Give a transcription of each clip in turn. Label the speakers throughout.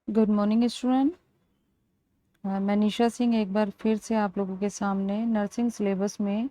Speaker 1: Good morning student. मैं निशा सिंह एक बार फिर से आप लोगों के सामने नर्सिंग सिलेबस में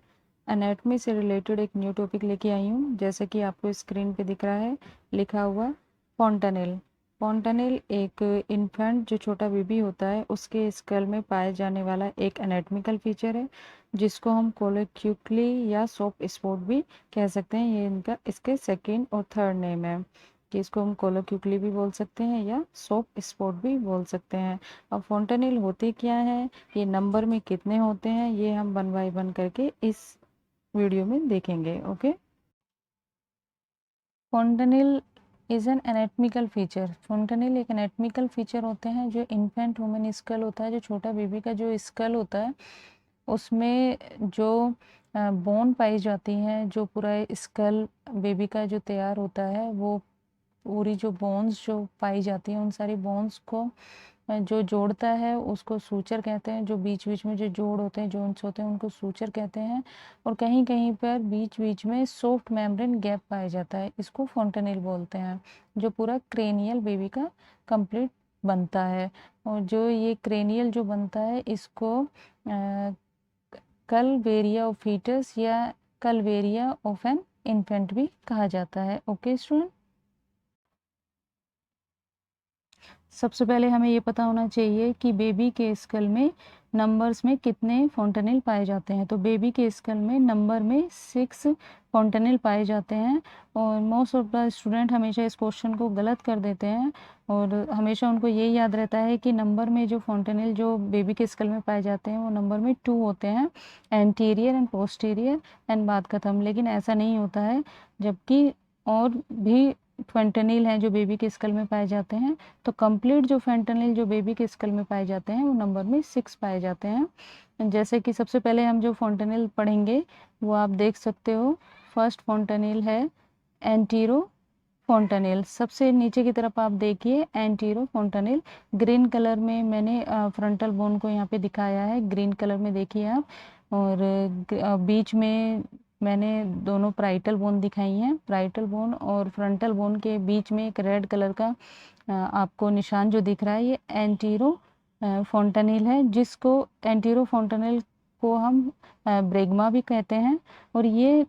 Speaker 1: एनाटॉमी से रिलेटेड एक न्यू टॉपिक लेके आई हूँ। जैसे कि आपको स्क्रीन पे दिख रहा है लिखा हुआ फॉन्टेनेल। फॉन्टेनेल एक इन्फेंट जो छोटा बेबी होता है उसके स्कल में पाए जाने वाला एक एनाटॉमिकल फीचर है, जिसको हम कोलोक्यूकली या सॉफ्ट स्पॉट भी कह सकते हैं। ये इनका इसके सेकेंड और थर्ड नेम है कि इसको हम कोलोक्यूकली भी बोल सकते हैं या सॉफ्ट स्पॉट भी बोल सकते हैं। अब फॉन्टेनिल होते क्या है, ये नंबर में कितने होते हैं, ये हम वन बाय वन करके इस वीडियो में देखेंगे। Okay. Fontanelle is an anatomical feature. Fontanelle एक एनाटॉमिकल फीचर होते हैं जो इन्फेंट ह्यूमन स्कल होता है, जो छोटा बेबी का जो स्कल होता है उसमें जो बोन पाई जाती हैं, जो पूरा स्कल बेबी का जो तैयार होता है वो पूरी जो बोन्स जो पाई जाती हैं उन सारी बोन्स को जो जोड़ता है उसको सूचर कहते हैं। जो बीच बीच में जो जोड़ होते हैं, जोन्स होते हैं, उनको सूचर कहते हैं। और कहीं कहीं पर बीच बीच में सॉफ्ट मेम्ब्रेन गैप पाया जाता है, इसको फॉन्टेनिल बोलते हैं, जो पूरा क्रेनियल बेबी का कंप्लीट बनता है। और जो ये क्रेनियल जो बनता है इसको कलवेरिया ऑफ फीटस या कलवेरिया ऑफ एन इन्फेंट भी कहा जाता है। ओके स्टूडेंट, सबसे पहले हमें ये पता होना चाहिए कि बेबी के स्कल में नंबर्स में कितने फॉन्टेनिल पाए जाते हैं। तो बेबी के स्कल में नंबर में 6 फॉन्टेनिल पाए जाते हैं। और मोस्ट ऑफ द स्टूडेंट हमेशा इस क्वेश्चन को गलत कर देते हैं और हमेशा उनको यही याद रहता है कि नंबर में जो फॉन्टेनिल जो बेबी के स्कल में पाए जाते हैं वो नंबर में 2 होते हैं, एंटीरियर एंड पोस्टीरियर एंड बात खत्म। लेकिन ऐसा नहीं होता है, जबकि और भी फॉन्टेनिल हैं जो बेबी के स्कल में पाए जाते हैं। तो कंप्लीट जो फैंटेनिल जो बेबी के स्कल में पाए जाते हैं वो नंबर में 6 पाए जाते हैं। जैसे कि सबसे पहले हम जो फॉन्टेनिल पढ़ेंगे वो आप देख सकते हो। फर्स्ट फॉन्टेनिल है एंटीरो फॉन्टेनिल। सबसे नीचे की तरफ आप देखिए एंटीरो फॉन्टेनिल। ग्रीन कलर में मैंने फ्रंटल बोन को यहाँ पे दिखाया है, ग्रीन कलर में देखिए आप। और बीच में मैंने दोनों प्राइटल बोन दिखाई हैं। प्राइटल बोन और फ्रंटल बोन के बीच में एक रेड कलर का आपको निशान जो दिख रहा है, ये एंटीरो फॉन्टेनिल है, जिसको एंटीरो फॉन्टेनिल को हम ब्रेगमा भी कहते हैं। और ये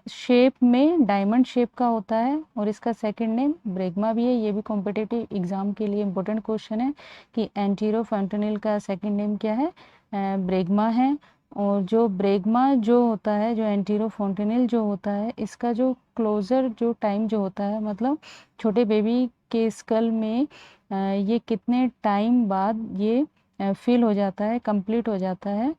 Speaker 1: शेप में डायमंड शेप का होता है और इसका सेकंड नेम ब्रेगमा भी है। ये भी कॉम्पिटिटिव एग्जाम के लिए इम्पोर्टेंट क्वेश्चन है कि एंटीरो फॉन्टेनिल का सेकंड नेम क्या है, ब्रेगमा है। और जो ब्रेगमा जो होता है, जो एंटीरो फॉन्टेनिल जो होता है, इसका जो क्लोजर जो टाइम जो होता है, मतलब छोटे बेबी के स्कल में ये कितने टाइम बाद ये फिल हो जाता है, कंप्लीट हो जाता है।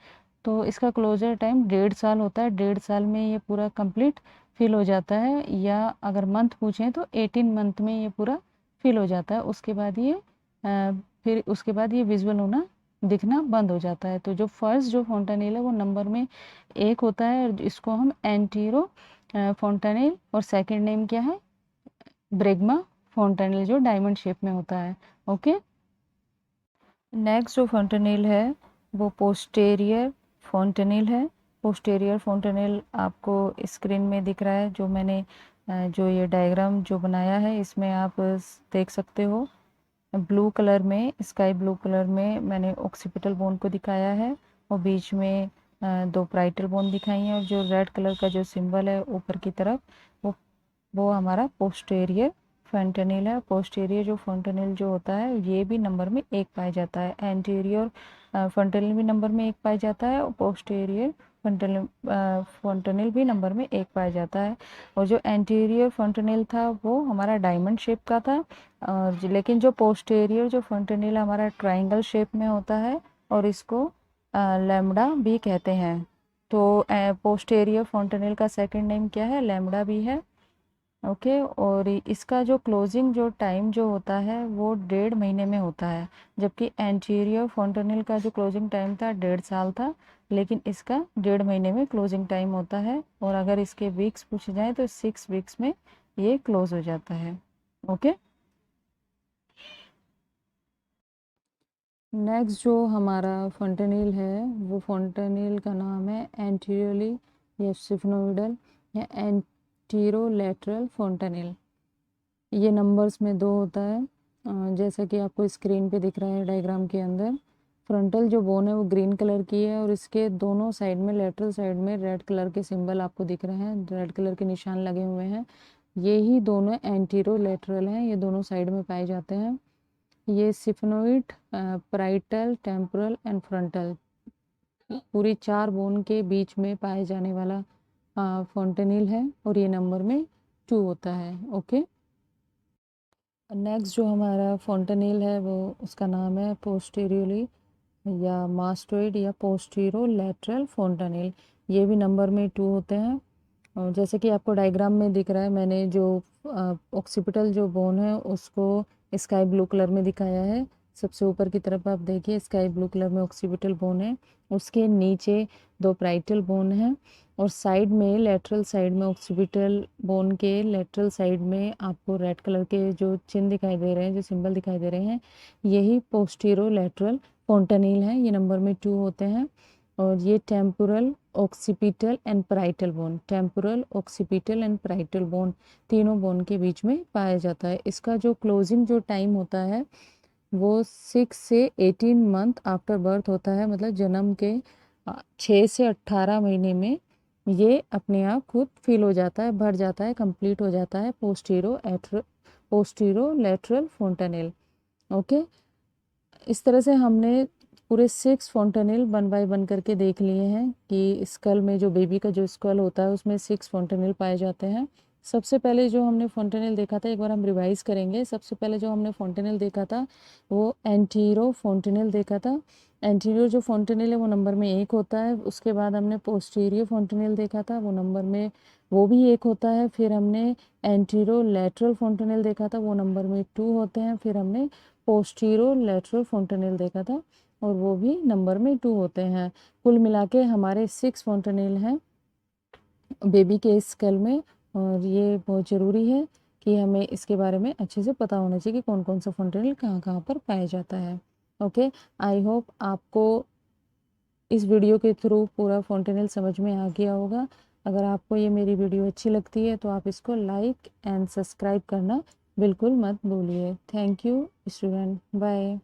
Speaker 1: तो इसका क्लोजर टाइम 1.5 साल होता है। 1.5 साल में ये पूरा कंप्लीट फिल हो जाता है, या अगर मंथ पूछें तो 18 मंथ में ये पूरा फिल हो जाता है। उसके बाद ये फिर उसके बाद ये विजुअल होना दिखना बंद हो जाता है। तो जो फर्स्ट जो फॉन्टेनिल है वो नंबर में 1 होता है और इसको हम एंटीरो फॉन्टेनिल, और सेकंड नेम क्या है, ब्रेगमा फॉन्टेनिल, जो डायमंड शेप में होता है। ओके। नेक्स्ट जो फॉन्टेनिल है वो पोस्टेरियर फॉन्टेनिल है। पोस्टेरियर फॉन्टेनिल आपको स्क्रीन में दिख रहा है, जो मैंने जो ये डायग्राम जो बनाया है इसमें आप देख सकते हो। ब्लू कलर में, स्काई ब्लू कलर में मैंने ऑक्सीपिटल बोन को दिखाया है और बीच में 2 प्राइटल बोन दिखाई हैं। और जो रेड कलर का जो सिंबल है ऊपर की तरफ, वो हमारा पोस्टेरियर फॉन्टेनिल है। पोस्टेरियर जो फॉन्टेनिल जो होता है ये भी नंबर में 1 पाया जाता है। एंटीरियर फॉन्टेनिल भी नंबर में 1 पाया जाता है और पोस्टेरियर फॉन्टेनिल भी नंबर में 1 पाया जाता है। और जो एंटीरियर फॉन्टेनिल था वो हमारा डायमंड शेप का था, और लेकिन जो पोस्टेरियर जो फॉन्टेनिल हमारा ट्राइंगल शेप में होता है और इसको लैम्बडा भी कहते हैं। तो पोस्टेरियर फॉन्टेनिल का सेकंड नेम क्या है, लैम्बडा भी है। ओके। और इसका जो क्लोजिंग जो टाइम जो होता है वो 1.5 महीने में होता है, जबकि एंटीरियर फॉन्टेनिल का जो क्लोजिंग टाइम था 1.5 साल था, लेकिन इसका 1.5 महीने में क्लोजिंग टाइम होता है। और अगर इसके वीक्स पूछे जाए तो 6 वीक्स में ये क्लोज हो जाता है। ओके। नेक्स्ट जो हमारा फॉन्टेनिल है वो फॉन्टेनिल का नाम है एंटीरियरली या सिफनोइडल या एंटीरोलेटरल फॉन्टेनिल। ये नंबर्स में 2 होता है। जैसा कि आपको स्क्रीन पे दिख रहा है डायग्राम के अंदर, फ्रंटल जो बोन है वो ग्रीन कलर की है और इसके दोनों साइड में, लेटरल साइड में रेड कलर के सिंबल आपको दिख रहे हैं, रेड कलर के निशान लगे हुए हैं। ये ही दोनों एंटीरो लेटरल हैं, ये दोनों साइड में पाए जाते हैं। ये सिफनोइड, पराइटल, टेम्पोरल एंड फ्रंटल, पूरी 4 बोन के बीच में पाए जाने वाला फोंटेनिल है और ये नंबर में 2 होता है। ओके, नेक्स्ट जो हमारा फोंटेनिल है वो, उसका नाम है पोस्टीरियरली या मास्टोइड या पोस्टीरो लेटरल फोंटेनिल। ये भी नंबर में 2 होते हैं। और जैसे कि आपको डायग्राम में दिख रहा है, मैंने जो ऑक्सीपिटल जो बोन है उसको स्काई ब्लू कलर में दिखाया है। सबसे ऊपर की तरफ आप देखिए, स्काई ब्लू कलर में ऑक्सीपिटल बोन है, उसके नीचे 2 प्राइटल बोन है और साइड में, लेटरल साइड में, ऑक्सीपिटल बोन के लेटरल साइड में आपको रेड कलर के जो चिन्ह दिखाई दे रहे हैं, जो सिंबल दिखाई दे रहे हैं, यही पोस्टीरो लेटरल फोंटेनिल है। ये नंबर में 2 होते हैं। और ये temporal, occipital and parietal bone, temporal, occipital and parietal bone, तीनों बोन के बीच में पाया जाता है। इसका जो क्लोजिंग जो टाइम होता है वो 6 से 18 मंथ आफ्टर बर्थ होता है, मतलब जन्म के 6 से 18 महीने में ये अपने आप खुद फिल हो जाता है, भर जाता है, कंप्लीट हो जाता है पोस्टीरो लेटरल फोंटेनिल। ओके, इस तरह से हमने पूरे 6 फोंटेनिल 1 बाय 1 करके देख लिए हैं कि स्कल में, जो बेबी का जो स्कल होता है उसमें 6 फोंटेनिल पाए जाते हैं। सबसे पहले जो हमने फोंटेनिल देखा था, एक बार हम रिवाइज करेंगे। सबसे पहले जो हमने फोंटेनिल देखा था वो एंटीरो फोंटेनिल देखा था। एंटीरियर जो फोंटेनिल है वो नंबर में 1 होता है। उसके बाद हमने पोस्टीरियर फोंटेनिल देखा था, वो नंबर में, वो भी 1 होता है। फिर हमने एंटीरो लेटरल फोंटेनिल देखा था, वो नंबर में 2 होते हैं। फिर हमने पोस्टीरो लेटरल फोंटेनिल देखा था और वो भी नंबर में 2 होते हैं। कुल मिला के हमारे 6 फोंटेनिल हैं बेबी के स्कल में। और ये बहुत ज़रूरी है कि हमें इसके बारे में अच्छे से पता होना चाहिए कि कौन कौन सा फोंटेनिल कहाँ कहाँ पर पाया जाता है। ओके, आई होप आपको इस वीडियो के थ्रू पूरा फोंटेनिल समझ में आ गया होगा। अगर आपको ये मेरी वीडियो अच्छी लगती है तो आप इसको लाइक एंड सब्सक्राइब करना बिल्कुल मत भूलिए। Thank you student, bye.